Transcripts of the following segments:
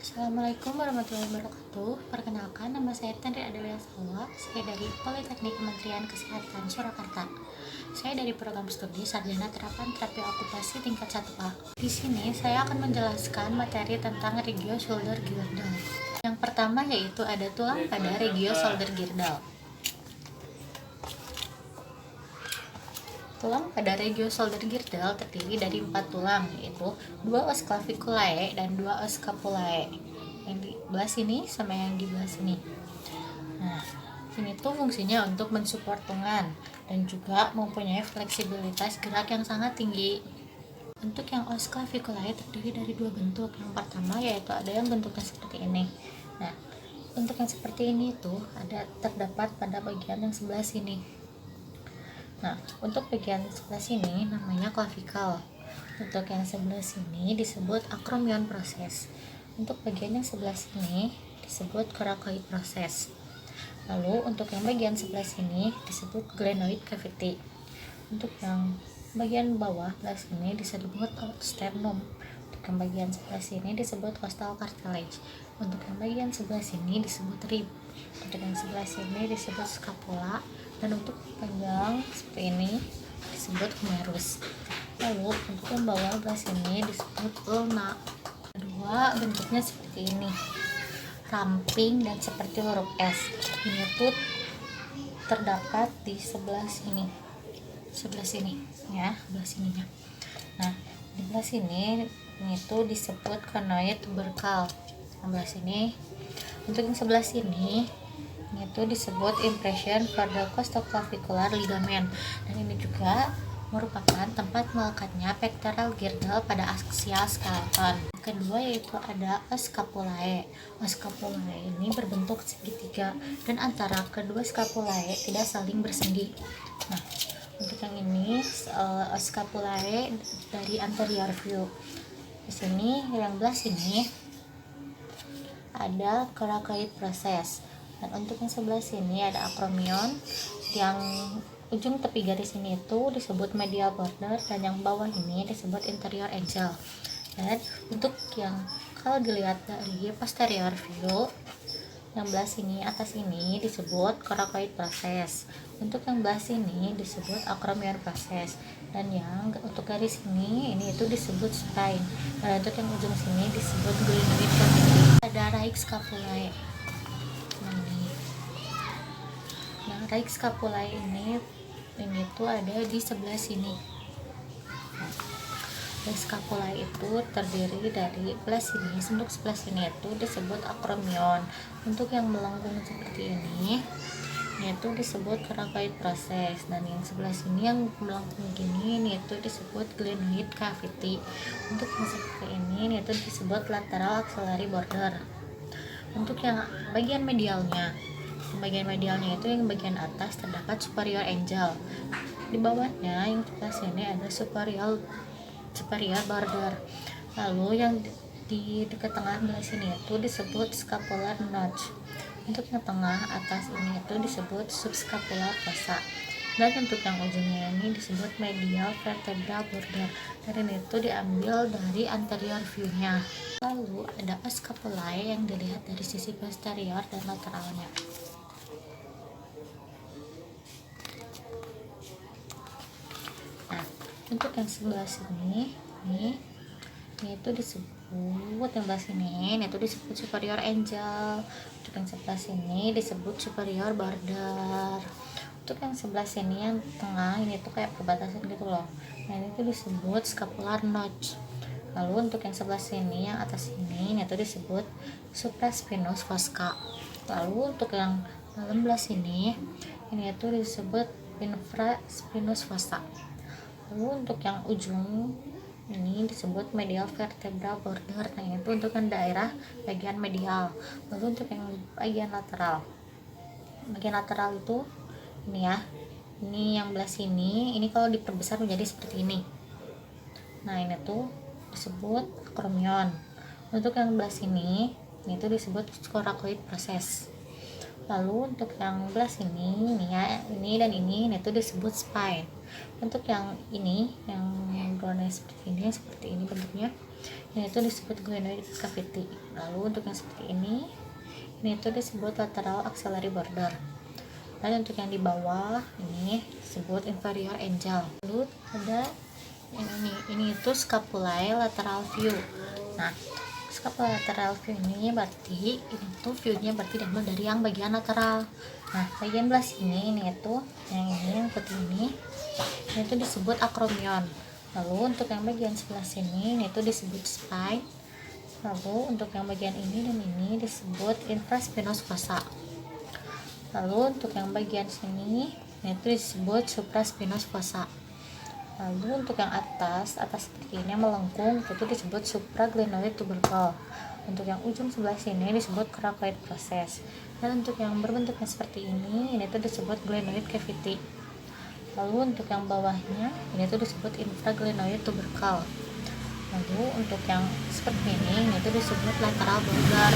Assalamualaikum warahmatullahi wabarakatuh. Perkenalkan, nama saya Tendri Adelia Salwa. Saya dari Politeknik Kementerian Kesehatan Surakarta. Saya dari program studi Sarjana Terapan Terapi Okupasi tingkat 1A. Di sini saya akan menjelaskan materi tentang regio shoulder girdle. Yang pertama yaitu ada tulang pada regio shoulder girdle. Tulang pada regio shoulder girdle terdiri dari 4 tulang, yaitu 2 os claviculae dan 2 os scapulae. Yang di belah sini sama yang di belah sini. Nah, ini tuh fungsinya untuk mensupport lengan dan juga mempunyai fleksibilitas gerak yang sangat tinggi. Untuk yang os claviculae terdiri dari 2 bentuk. Yang pertama yaitu ada yang bentuknya seperti ini. Nah, untuk yang seperti ini tuh terdapat pada bagian yang sebelah sini. Nah, untuk bagian sebelah sini namanya clavicle. Untuk yang sebelah sini disebut acromion proses. Untuk bagian yang sebelah sini disebut coracoid proses. Lalu untuk yang bagian sebelah sini disebut glenoid cavity. Untuk yang bagian bawah sebelah sini disebut sternum. Untuk yang bagian sebelah sini disebut costal cartilage. Untuk yang bagian sebelah sini disebut rib. Untuk yang sebelah sini disebut scapula, dan untuk panjang seperti ini disebut humerus. Lalu untuk yang bawah sebelah sini disebut ulna. Kedua bentuknya seperti ini, ramping dan seperti huruf S. Ini tuh terdapat di sebelah sini ya, sebelah sininya. Nah, di sebelah sini ini tuh disebut conoid tubercle. Sebelah sini. Untuk yang sebelah sini itu disebut impression for the costoclavicular ligament, dan ini juga merupakan tempat melekatnya pectoral girdle pada axial skeleton. Kedua yaitu ada os scapulae. Os scapulae ini berbentuk segitiga dan antara kedua scapulae tidak saling bersendi. Nah, untuk yang ini os scapulae dari anterior view. Di sini yang belah sini ada coracoid proses. Dan untuk yang sebelah sini ada acromion, yang ujung tepi garis ini itu disebut medial border, dan yang bawah ini disebut interior angel. Dan untuk yang kalau dilihat dari posterior view, yang belah sini atas ini disebut coracoid proses. Untuk yang belah sini disebut acromion proses, dan yang untuk garis ini itu disebut spine. Dan untuk yang ujung sini disebut glenoid cavity. Ada right scapulae. Nah, right scapulae ini tuh ada di sebelah sini. Right scapulae itu terdiri dari belah sini, untuk sebelah sini itu disebut acromion. Untuk yang melengkung seperti ini itu disebut coracoid proses, dan yang sebelah sini yang melengkung gini itu disebut glenoid cavity. Untuk yang seperti ini itu disebut lateral axillary border. Untuk yang bagian medialnya itu yang bagian atas terdapat superior angel. Di bawahnya yang sebelah sini ada superior border. Lalu yang di dekat tengah belah sini itu disebut scapular notch. Untuk yang tengah atas ini itu disebut subscapular fossa. Dan untuk yang ujungnya ini disebut medial vertebral border. Dan ini itu diambil dari anterior view-nya. Lalu ada os scapulae yang dilihat dari sisi posterior dan lateralnya. Nah, untuk yang sebelah sini ini itu disebut, yang sebelah sini itu disebut superior angel. Untuk yang sebelah sini disebut superior border. Untuk yang sebelah sini yang tengah ini tuh kayak perbatasan gitu loh. Nah, ini tuh disebut scapular notch. Lalu untuk yang sebelah sini yang atas ini itu disebut supraspinous fossa. Lalu untuk yang dalam belah sini ini itu disebut infraspinous fossa. Lalu untuk yang ujung ini disebut medial vertebral border. Nah, itu untuk yang daerah bagian medial. Lalu untuk yang bagian lateral itu ini ya, ini yang belah sini ini kalau diperbesar menjadi seperti ini. Nah, ini tuh disebut acromion. Untuk yang belah sini itu disebut coracoid proses. Lalu untuk yang belah sini ini dan ini itu disebut spine. Untuk yang ini yang berwarna seperti ini bentuknya ini itu disebut glenoid cavity. Lalu untuk yang seperti ini itu disebut lateral axillary border. Dan untuk yang di bawah ini disebut inferior angel. Lalu ada ini itu scapulae lateral view. Nah, scapulae lateral view ini berarti ini tuh view-nya berarti diambil dari yang bagian lateral. Nah, bagian belah sini ini itu yang putih ini itu disebut acromion. Lalu untuk yang bagian sebelah sini ini itu disebut spine. Lalu untuk yang bagian ini dan ini disebut infraspinous fossa. Lalu untuk yang bagian sini itu disebut supraspinous fossa. Lalu untuk yang atas seperti ini melengkung itu disebut supraglenoid tubercle. Untuk yang ujung sebelah sini disebut coracoid process. Dan untuk yang berbentuknya seperti ini itu disebut glenoid cavity. Lalu untuk yang bawahnya ini itu disebut infraglenoid tubercle. Lalu untuk yang seperti ini itu disebut lateral border.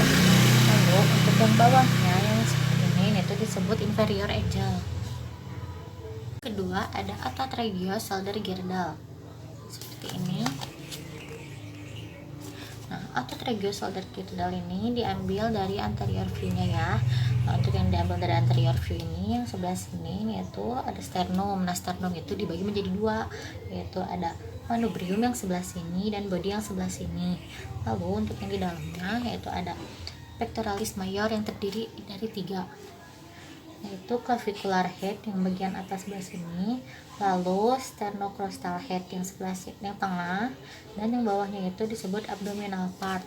Lalu untuk yang bawahnya yang seperti ini itu disebut inferior angel. Kedua ada atotregio shoulder girdle seperti ini. Nah, atotregio shoulder girdle ini diambil dari anterior view-nya ya. Nah, untuk yang diambil dari anterior view ini yang sebelah sini yaitu ada sternum. Nah, sternum itu dibagi menjadi dua, yaitu ada manubrium yang sebelah sini dan body yang sebelah sini. Lalu untuk yang di dalamnya yaitu ada pectoralis major yang terdiri dari 3, yaitu clavicular head yang bagian atas sebelah sini, lalu sternocostal head yang sebelah sini yang tengah, dan yang bawahnya itu disebut abdominal part.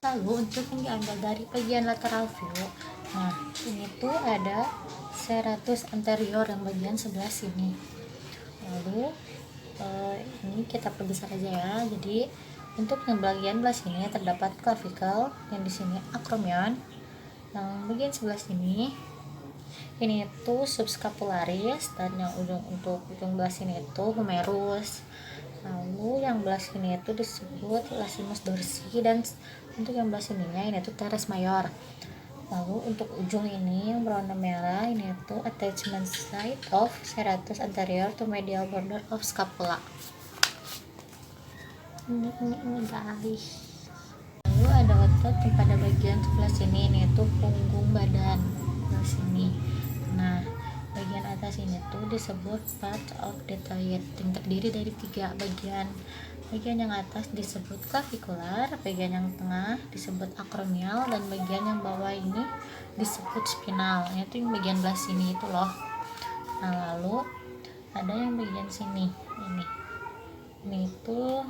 Lalu untuk yang diambil dari bagian lateral view, nah ini tuh ada serratus anterior yang bagian sebelah sini. Lalu ini kita perbesar aja ya. Jadi untuk yang bagian belah sini terdapat clavicle, yang di sini acromion, yang bagian sebelah sini ini itu subscapularis, dan yang untuk ujung belah sini itu humerus. Lalu yang belah sini itu disebut latissimus dorsi, dan untuk yang belah sininya ini itu teres major. Lalu untuk ujung ini yang berwarna merah ini itu attachment site of serratus anterior to medial border of scapula. Ini guys. Lalu ada otot pada bagian sebelah sini ini itu punggung badan sebelah sini. Nah, bagian atas ini tuh disebut part of the deltoid yang terdiri dari 3 bagian. Bagian yang atas disebut clavicular, bagian yang tengah disebut acromial, dan bagian yang bawah ini disebut spinal. Itu yang bagian belah sini itu loh. Nah, lalu ada yang bagian sini ini tuh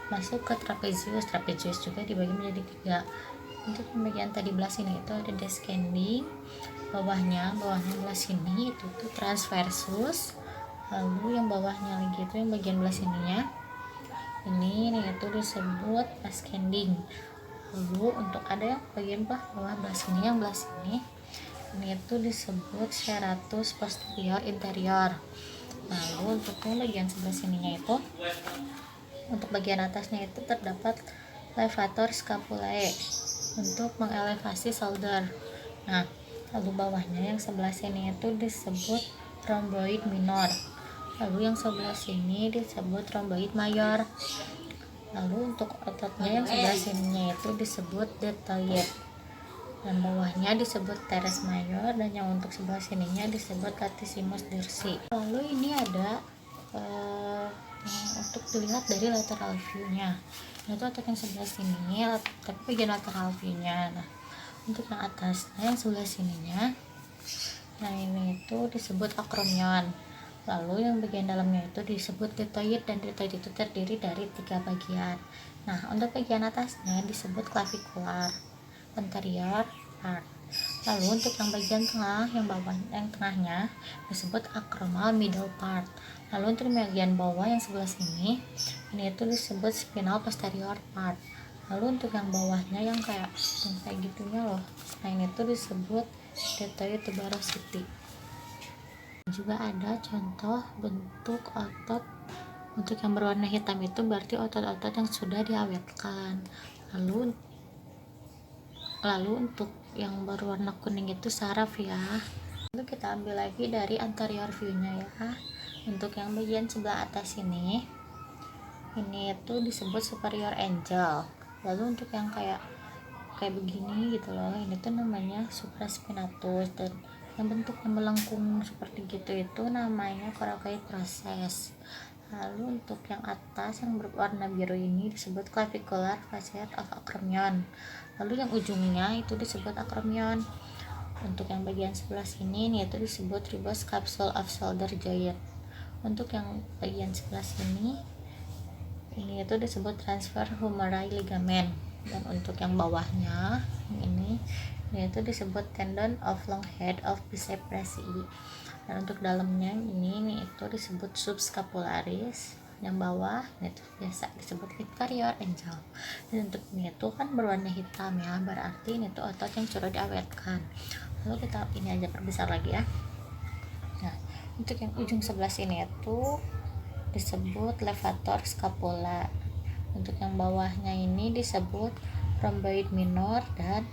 masuk ke trapezius juga dibagi menjadi 3. Untuk bagian tadi belah sini itu ada descending, bawahnya belah sini itu tuh transversus. Lalu yang bawahnya lagi itu yang bagian belah sininya ini itu disebut ascending. Lalu untuk ada yang bagian bawah belah sini yang belah sini ini itu disebut serratus posterior interior. Lalu untuk yang bagian sebelah sininya itu untuk bagian atasnya itu terdapat levator scapulae untuk mengelevasi shoulder. Nah, lalu bawahnya yang sebelah sini itu disebut rhomboid minor. Lalu yang sebelah sini disebut rhomboid major. Lalu untuk ototnya yang sebelah sininya itu disebut deltoid, dan bawahnya disebut teres major, dan yang untuk sebelah sininya disebut latissimus dorsi. Lalu ini ada untuk dilihat dari lateral view-nya. Itu otot yang sebelah sini, tapi bagian lateral view-nya. Nah, untuk yang atasnya yang sebelah sininya, nah ini itu disebut acromion. Lalu yang bagian dalamnya itu disebut deltoid, dan deltoid itu terdiri dari 3 bagian. Nah, untuk bagian atasnya disebut clavicular anterior part. Lalu untuk yang bagian tengah, yang tengahnya disebut acromal middle part. Lalu untuk bagian bawah yang sebelah sini ini itu disebut spinal posterior part. Lalu untuk yang bawahnya yang kayak gitunya loh, nah ini tuh disebut deltoid tuberosity. Juga ada contoh bentuk otot untuk yang berwarna hitam itu berarti otot-otot yang sudah diawetkan. Lalu untuk yang berwarna kuning itu saraf ya. Lalu kita ambil lagi dari anterior view-nya ya. Untuk yang bagian sebelah atas ini ini itu disebut superior angel. Lalu untuk yang kayak begini gitu loh, ini tuh namanya supraspinatus, dan yang bentuknya melengkung seperti gitu itu namanya coracoid process. Lalu untuk yang atas yang berwarna biru ini disebut clavicular facet of acromion. Lalu yang ujungnya itu disebut acromion. Untuk yang bagian sebelah sini ini itu disebut ribos capsule of shoulder joint. Untuk yang bagian sebelah sini ini itu disebut transfer humeral ligament. Dan untuk yang bawahnya ini itu disebut tendon of long head of bicep brachii. Dan untuk dalamnya ini itu disebut subscapularis. Yang bawah itu biasa disebut inferior angel. Dan untuk ini itu kan berwarna hitam ya, berarti ini tuh otot yang sudah diawetkan. Lalu kita ini aja perbesar lagi ya. Nah, untuk yang ujung sebelah sini itu disebut levator scapula. Untuk yang bawahnya ini disebut rhomboid minor, dan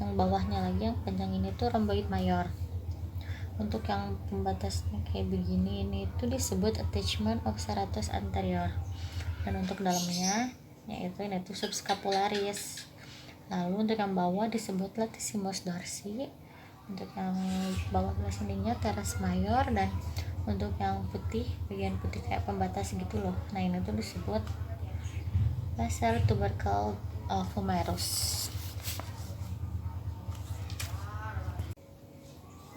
yang bawahnya lagi yang panjang ini tuh rhomboid mayor. Untuk yang pembatasnya kayak begini ini itu disebut attachment of serratus anterior. Dan untuk dalamnya yaitu ini tuh subscapularis. Lalu untuk yang bawah disebut latissimus dorsi. Untuk yang bawah belah sininya teres mayor, dan untuk yang putih, bagian putih kayak pembatas gitu loh, nah ini tuh disebut basal tubercle fumarus.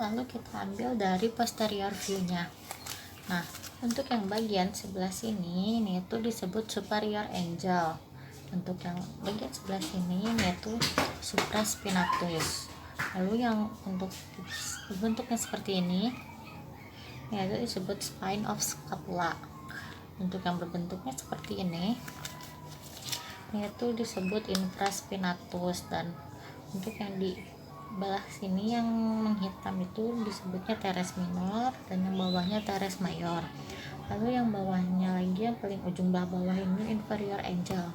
Lalu kita ambil dari posterior view-nya. Nah, untuk yang bagian sebelah sini ini itu disebut superior angel. Untuk yang bagian sebelah sini ini itu supraspinatus. Lalu yang untuk bentuknya seperti ini yaitu disebut spine of scapula. Untuk yang berbentuknya seperti ini yaitu disebut infraspinatus. Dan untuk yang di belah sini yang menghitam itu disebutnya teres minor, dan yang bawahnya teres mayor. Lalu yang bawahnya lagi yang paling ujung bawah ini inferior angel.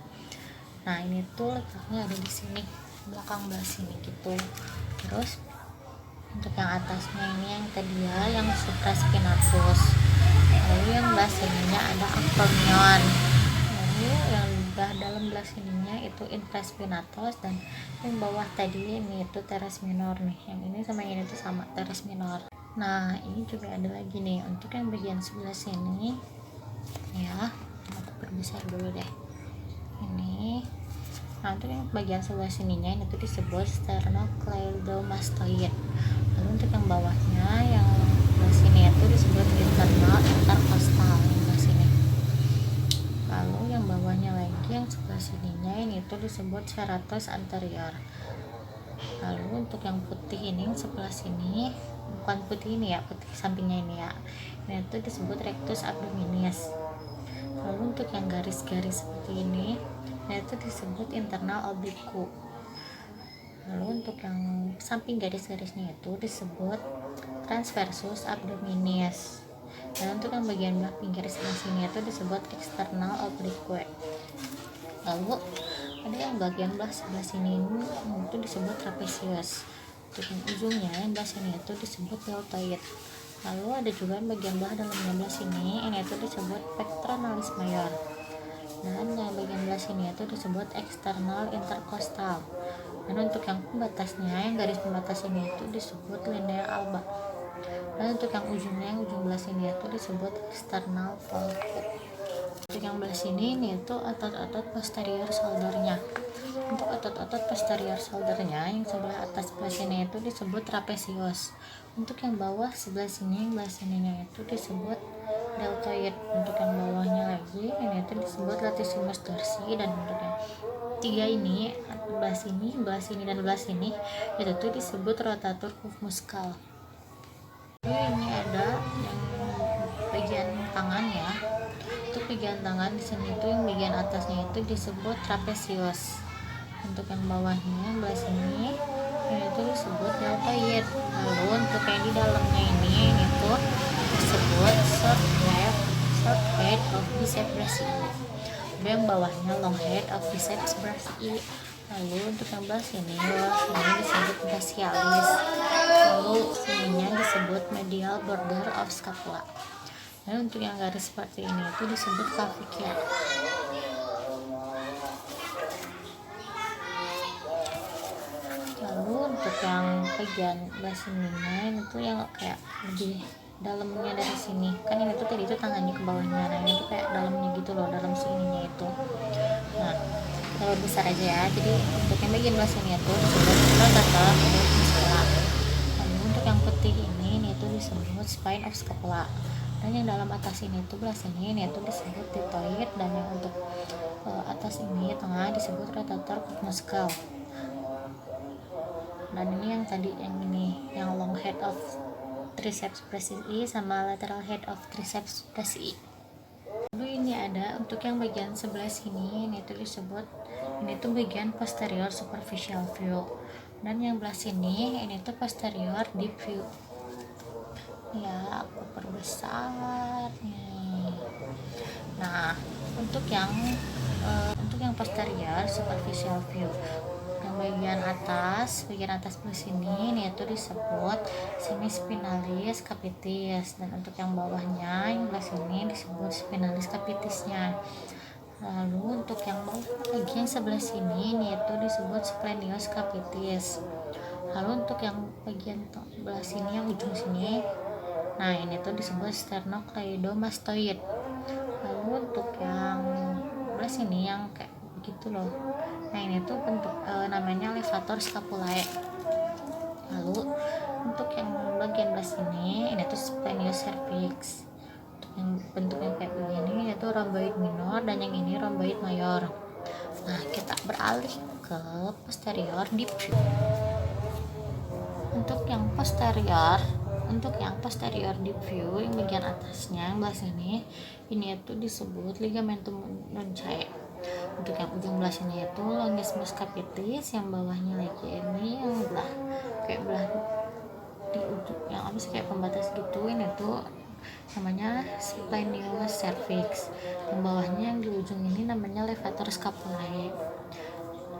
Nah ini tuh letaknya ada di sini, belakang belah sini gitu. Terus untuk yang atasnya ini yang tadi ya, yang supraspinatus. Lalu yang belah sininya ada acromion. Lalu yang dalam belah sininya itu infraspinatus, dan yang bawah tadi ini itu teres minor nih. Yang ini sama yang ini tuh sama, teres minor. Nah ini juga ada lagi nih untuk yang bagian sebelah sini ya, kita perbesar dulu deh ini. Nah untuk yang bagian sebelah sininya ini tuh disebut sternocleidomastoid. Lalu untuk yang bawahnya yang sebelah sini itu disebut internal intercostal yang sebelah sini. Lalu yang bawahnya lagi yang sebelah sininya ini tuh disebut serratus anterior. Lalu untuk yang putih ini yang sebelah sini, bukan putih ini ya, putih sampingnya ini ya, ini tuh disebut rectus abdominis. Lalu untuk yang garis-garis seperti ini itu disebut internal oblique. Lalu untuk yang samping garis-garisnya itu disebut transversus abdominis. Dan untuk yang bagian bawah pinggir sebelah sini itu disebut external oblique. Lalu ada yang bagian belah sebelah sini itu disebut trapezius. Untuk yang ujungnya yang belah sini itu disebut deltoid. Lalu ada juga yang bagian belah dalamnya belah sini ini itu disebut pectoralis mayor. Dan yang bagian belah sini itu disebut external intercostal. Dan untuk yang pembatasnya, yang garis pembatas ini itu disebut linea alba. Dan untuk yang ujungnya, yang ujung belah sini itu disebut external volute. Untuk yang belah sini ini itu otot-otot posterior shouldernya. Untuk otot-otot posterior shouldernya yang sebelah atas belah sini itu disebut trapezius. Untuk yang bawah sebelah sini, yang belah sininya itu disebut deltoid. Untuk yang bawahnya lagi ini itu disebut latissimus dorsi. Dan untuk yang tiga ini, belah sini dan belah sini itu tuh disebut rotator cuff muscle. Ini ada yang bagian tangan ya. Untuk bagian tangan di sini tuh yang bagian atasnya itu disebut trapezius. Untuk yang bawahnya belah sini itu disebut deltoid. Lalu untuk yang di dalamnya ini itu disebut short head of bicep brachii. Yang bawahnya long head of biceps brachii. Lalu untuk yang belah sini disebut brachialis. Lalu sininya disebut medial border of scapula. Dan untuk yang garis seperti ini itu disebut clavicula. yang bagian belah sininya ini tuh yang kayak lebih dalamnya dari sini kan, ini tuh tadi itu tangannya ke bawahnya, nah ini tuh kayak dalamnya gitu loh, dalam sininya itu. Nah terlalu besar aja ya, jadi untuk yang bagian belah sini itu disebut rotator cuff muscular. Lalu untuk yang putih ini itu disebut spine of scapula, dan yang dalam atas ini tuh belah sini ini itu disebut deltoid, dan yang untuk atas ini tengah disebut rotator cuff muscle. Dan ini yang tadi yang ini yang long head of triceps brachii sama lateral head of triceps brachii. Lalu ini ada untuk yang bagian sebelah sini ini tuh disebut, ini tuh bagian posterior superficial view, dan yang belah sini ini tuh posterior deep view. Ya aku perbesar nih. Nah untuk yang posterior superficial view, yang bagian atas belah sini ini itu disebut semispinalis capitis, dan untuk yang bawahnya yang belah sini disebut spinalis capitisnya. Lalu untuk yang bawah lagi yang sebelah sini ini itu disebut splenius capitis. Lalu untuk yang bagian belah sini yang ujung sini, nah ini tuh disebut sternocleidomastoid. Lalu untuk yang belah sini yang kayak begitu loh, nah ini tuh bentuk namanya levator scapulae. Lalu untuk yang bagian belah sini ini tuh splenius cervix. Untuk yang bentuk yang kayak begini yaitu rhomboid minor, dan yang ini rhomboid mayor. Nah kita beralih ke posterior deep view. Untuk yang posterior deep view yang bagian atasnya yang belah sini ini itu disebut ligamentum nuchae. Untuk yang ujung belah sini itu longismus capitis, yang bawahnya lagi ini yang belah di ujung yang habis kayak pembatas gitu, ini tuh namanya splenius cervix. Yang bawahnya yang di ujung ini namanya levator scapulae.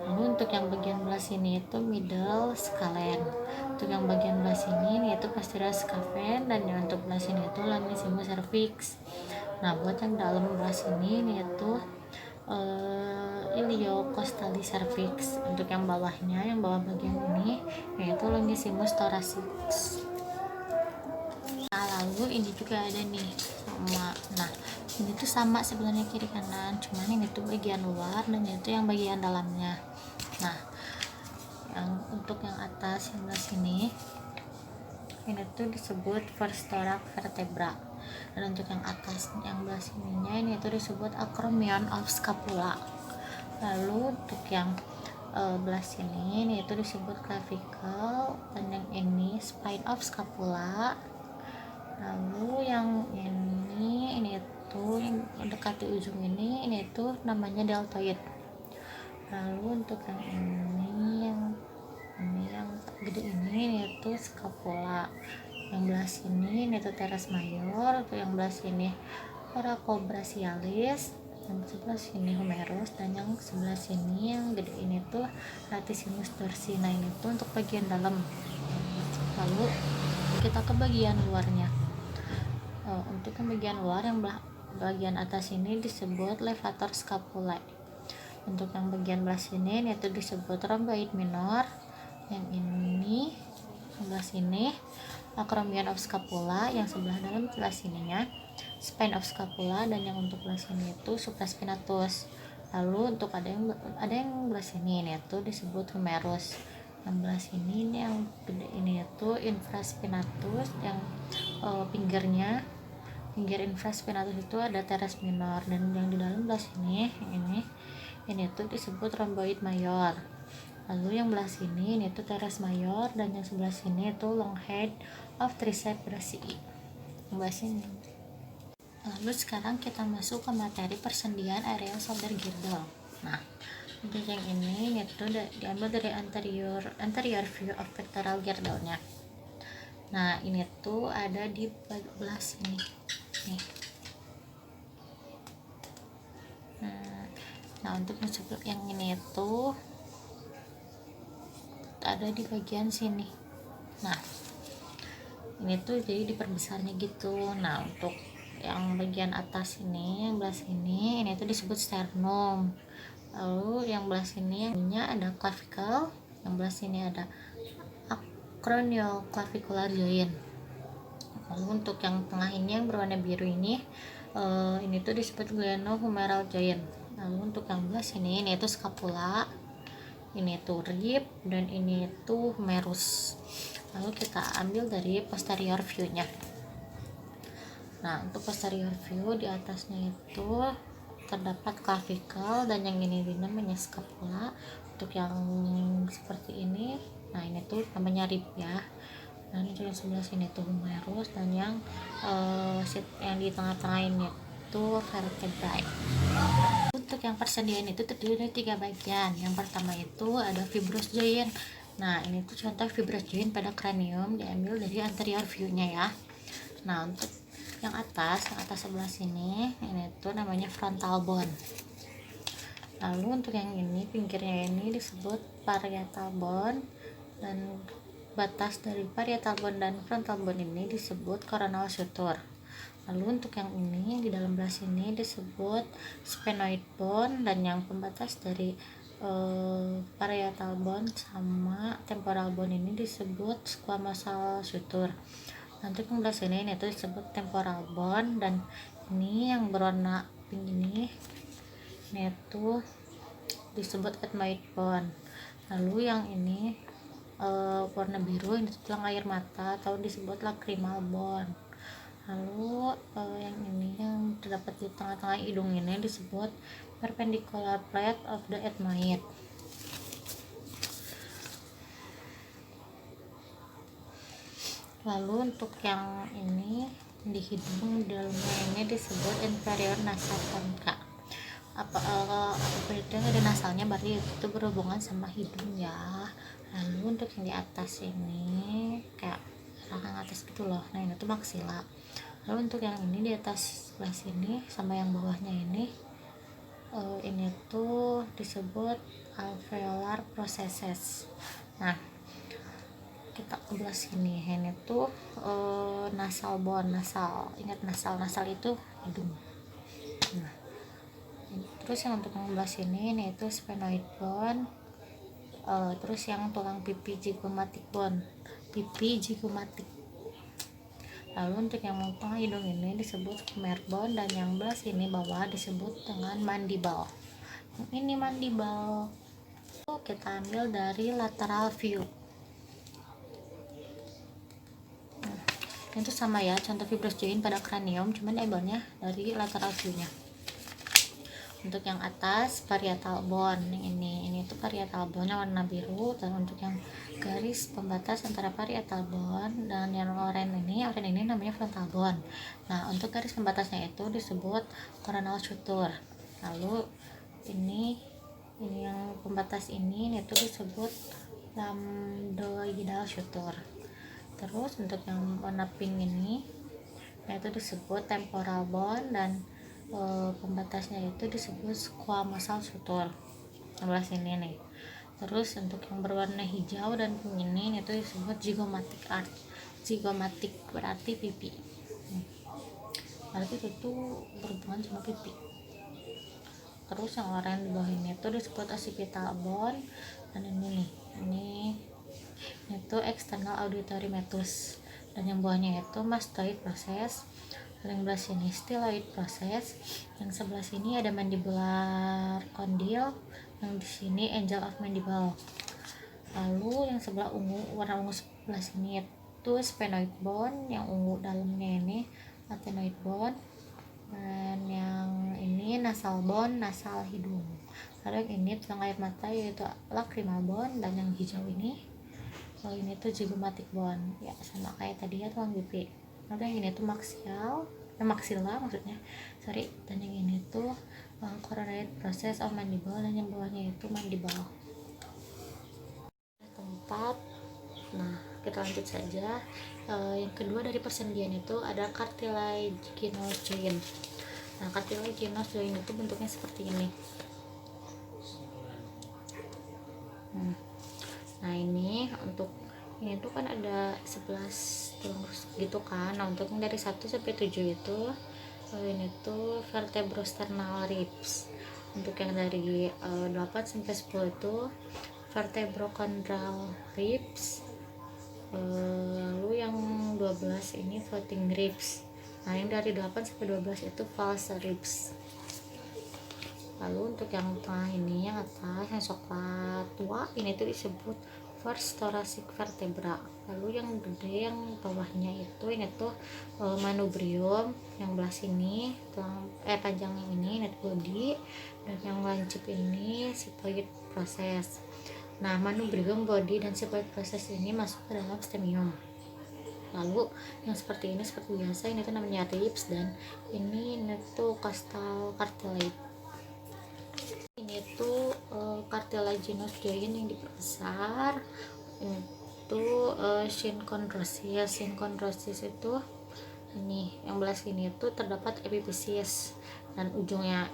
Lalu untuk yang bagian belah sini itu middle scalene. Untuk yang bagian belah sini ini itu posterior scaphen, dan yang untuk belah sini itu longissimus cervix. Nah buat yang dalam belah sini ini itu iliocostalis cervix. Untuk yang bawahnya, yang bawah bagian ini yaitu longissimus thoracis. Nah lalu ini juga ada nih sama, nah ini tuh sama sebenarnya kiri kanan, cuman ini tuh bagian luar dan itu yang bagian dalamnya. Nah yang untuk yang atas yang belah sini ini tuh disebut first thorax vertebra, dan untuk yang atas yang belah sininya ini tuh disebut acromion of scapula. Lalu untuk yang belah sini ini itu disebut clavicle, dan yang ini spine of scapula. Lalu yang ini tuh yang mendekati ujung ini tuh namanya deltoid. Lalu untuk yang ini yang gede ini itu scapula. Yang belah sini ini tuh teres mayor, untuk yang belah sini coracobrachialis, yang sebelah sini humerus, dan yang sebelah sini yang gede ini tuh latissimus dorsi. Nah ini tuh untuk bagian dalam. Lalu kita ke bagian luarnya. Untuk yang bagian luar yang bagian atas ini disebut levator scapulae. Untuk yang bagian belah sini ini itu disebut rhomboid minor. Yang ini sebelah sini acromion of scapula, yang sebelah dalam sebelah sininya spine of scapula, dan yang untuk belah sini itu supraspinatus. Lalu untuk ada yang belah sini ini itu disebut humerus. Yang belah sini ini yang gede ini itu infraspinatus, yang pinggir infraspinatus itu ada teres minor, dan yang di dalam belah sini ini tuh disebut rhomboid mayor. Lalu yang belah sini ini tuh teres mayor, dan yang sebelah sini itu long head of triceps brachii. Yang belah sini. Lalu sekarang kita masuk ke materi persendian area shoulder girdle. Nah untuk yang ini itu diambil dari anterior view of pectoral girdle-nya. Nah ini tuh ada di belah sini nih. Nah untuk yang ini tuh ada di bagian sini. Nah ini tuh jadi diperbesarnya gitu. Nah untuk yang bagian atas ini, yang belah sini ini tuh disebut sternum. Lalu yang belah sini yang ada clavicle, yang belah sini ada Cranioclavicular joint. Lalu untuk yang tengah ini yang berwarna biru ini tuh disebut glenohumeral joint. Lalu untuk yang belah sini ini itu scapula, ini tuh rib, dan ini tuh humerus. Lalu kita ambil dari posterior view-nya. Nah, untuk posterior view di atasnya itu terdapat clavicle, dan yang ini namanya scapula. Untuk yang seperti ini, nah ini tuh namanya rib ya. Nah, ini yang sebelah sini tuh humerus, dan yang di tengah-tengah ini tuh vertebrae. Untuk yang persendian itu terdiri dari 3 bagian. Yang pertama itu ada fibrous joint. Nah, ini tuh contoh fibrous joint pada kranium, diambil dari anterior view-nya ya. Nah, untuk yang atas sebelah sini, ini tuh namanya frontal bone. Lalu untuk yang ini, pinggirnya ini disebut parietal bone, dan batas dari parietal bone dan frontal bone ini disebut coronal suture. Lalu untuk yang ini di dalam belah sini disebut sphenoid bone, dan yang pembatas dari parietal bone sama temporal bone ini disebut squamosal suture. Nanti yang belah sini itu disebut temporal bone, dan ini yang berwarna pink ini itu disebut ethmoid bone. Lalu yang ini warna biru ini tulang air mata atau disebut lacrimal bone. Lalu yang ini yang terdapat di tengah-tengah hidung ini disebut perpendicular plate of the ethmoid. Lalu untuk yang ini di hidung dalamnya ini disebut inferior nasal concha. Apa itu ada nasalnya, berarti itu berhubungan sama hidung ya. Lalu untuk yang di atas ini kayak rahang atas gitu loh, nah ini tuh maksila. Lalu untuk yang ini di atas sebelah sini sama yang bawahnya ini tuh disebut alveolar processes. Nah, kita ke belah sini, ini tuh nasal bone. Ingat nasal itu hidung. Nah, terus yang untuk yang belah sini ini itu sphenoid bone. Terus yang tulang pipi zygomatic bone, pipi zygomatic. Lalu untuk yang tengah hidung ini disebut femur bone, dan yang belah sini bawah disebut dengan mandible. Ini mandible. Kita ambil dari lateral view. Itu sama ya, contoh fibrous joint pada kranium, cuman diambilnya dari lateral view-nya. Untuk yang atas parietal bone, ini tuh parietal bone yang warna biru, dan untuk yang garis pembatas antara parietal bone dan yang oranye ini namanya frontal bone. Nah, untuk garis pembatasnya itu disebut coronal suture. Lalu ini yang pembatas ini itu disebut lambdoidal suture. Terus untuk yang warna pink ini itu disebut temporal bone, dan pembatasnya itu disebut squamosal suture sebelah sini nih. Terus untuk yang berwarna hijau dan pink ini itu disebut zygomatic arch. Zygomatic berarti pipi, berarti itu tuh berhubungan sama pipi. Terus yang oranye di bawah ini itu disebut occipital bone, dan ini itu external auditory meatus, dan yang bawahnya itu mastoid process. Yang belah sini styloid process, yang sebelah sini ada mandibular condyle, yang di sini angel of mandible. Lalu yang sebelah warna ungu sebelah sini itu sphenoid bone, yang ungu dalamnya ini athenoid bone, dan yang ini nasal bone, nasal hidung. Lalu yang ini tulang air mata yaitu lacrimal bone, dan yang hijau ini tuh zygomatic bone ya, sama kayak tadi ya tulang pipi. Lalu yang ini tuh maksila maksudnya, dan yang ini tuh coronary process of mandible, dan yang bawahnya itu mandible. Tempat. Nah, kita lanjut saja. Yang kedua dari persendian itu ada cartilaginous joint. Nah, cartilaginous joint itu bentuknya seperti ini. Nah, ini tuh kan ada 11 tulang rusuk gitu kan. Nah, untuk yang dari 1 sampai 7 itu ini tuh vertebrosternal ribs. Untuk yang dari 8 sampai 10 itu vertebrochondral ribs. Lalu yang 12 ini floating ribs. Nah yang dari 8 sampai 12 itu false ribs. Lalu untuk yang tengah ini, yang atas yang coklat tua, ini tuh disebut first thoracic vertebra. Lalu yang gede yang bawahnya itu, ini tuh manubrium. Yang belah sini panjang yang ini net body, dan yang lancip ini sigmoid process. Nah manubrium, body, dan sigmoid process ini masuk ke dalam stemium. Lalu yang seperti ini seperti biasa, ini tuh namanya ribs, dan ini tuh costal cartilage. Ini tuh cartilaginous joint yang diperbesar. Itu synchondrosis itu ini yang belah sini itu terdapat epiphysis, dan ujungnya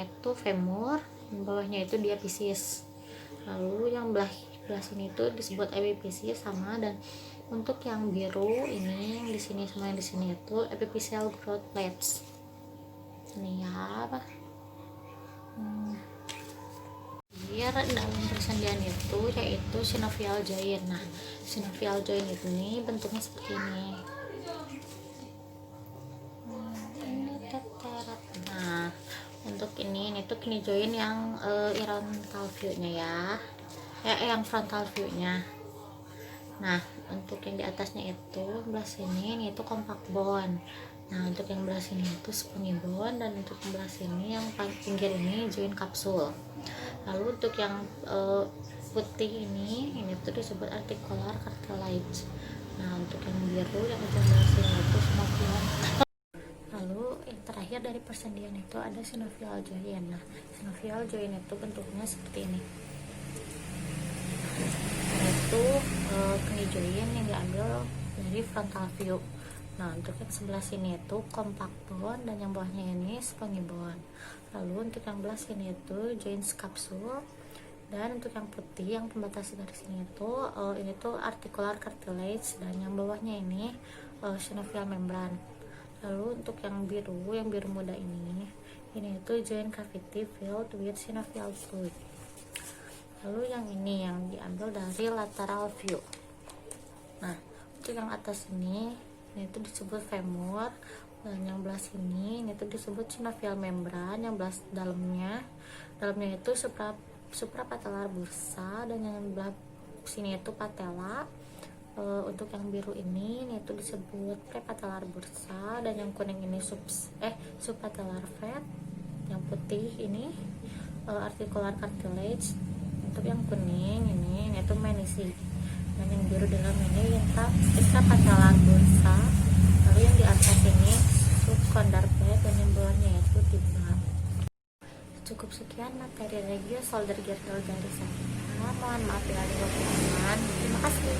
itu femur, dan bawahnya itu diaphysis. Lalu yang belah sini itu disebut epiphysis sama, dan untuk yang biru ini yang di sini sama yang di sini itu epiphyseal growth plates. Ini ya apa? Dalam persendian itu yaitu synovial joint. Nah synovial joint ini bentuknya seperti ini. Nah untuk ini tuh kidney joint yang frontal view nya yang frontal view nya. Nah untuk yang di atasnya itu belah sini ini itu compact bone. Nah untuk yang belah sini itu spongy bone, dan untuk yang belah sini yang paling pinggir ini joint kapsul. Lalu untuk yang putih ini tuh disebut articular cartilage. Nah untuk yang biru yang belah sini itu synovial. Lalu yang terakhir dari persendian itu ada synovial joint. Nah synovial joint itu bentuknya seperti ini. Itu kidney joint yang diambil dari frontal view. Nah untuk yang sebelah sini itu compact bone, dan yang bawahnya ini spongy bone. Lalu untuk yang belah sini itu joint capsule, dan untuk yang putih yang pembatas dari sini itu ini tuh articular cartilage, dan yang bawahnya ini synovial membran. Lalu untuk yang biru muda ini itu joint cavity filled with synovial fluid. Lalu yang ini yang diambil dari lateral view. Nah untuk yang atas ini itu disebut femur, dan yang belah sini itu disebut synovial membran. Yang belah dalamnya itu suprapatellar bursa, dan yang belah sini itu patella. Untuk yang biru ini itu disebut prepatellar bursa, dan yang kuning ini subpatellar fat. Yang putih ini articular cartilage. Untuk yang kuning ini itu menisi, dan yang biru dalam ini intrapatellar bursa. Lalu yang di atas ini subcondylar fat, dan yang bawahnya itu tibia. Cukup sekian materi regio shoulder girdle dari saya. Mohon maaf bila ada kekurangan. Terima kasih.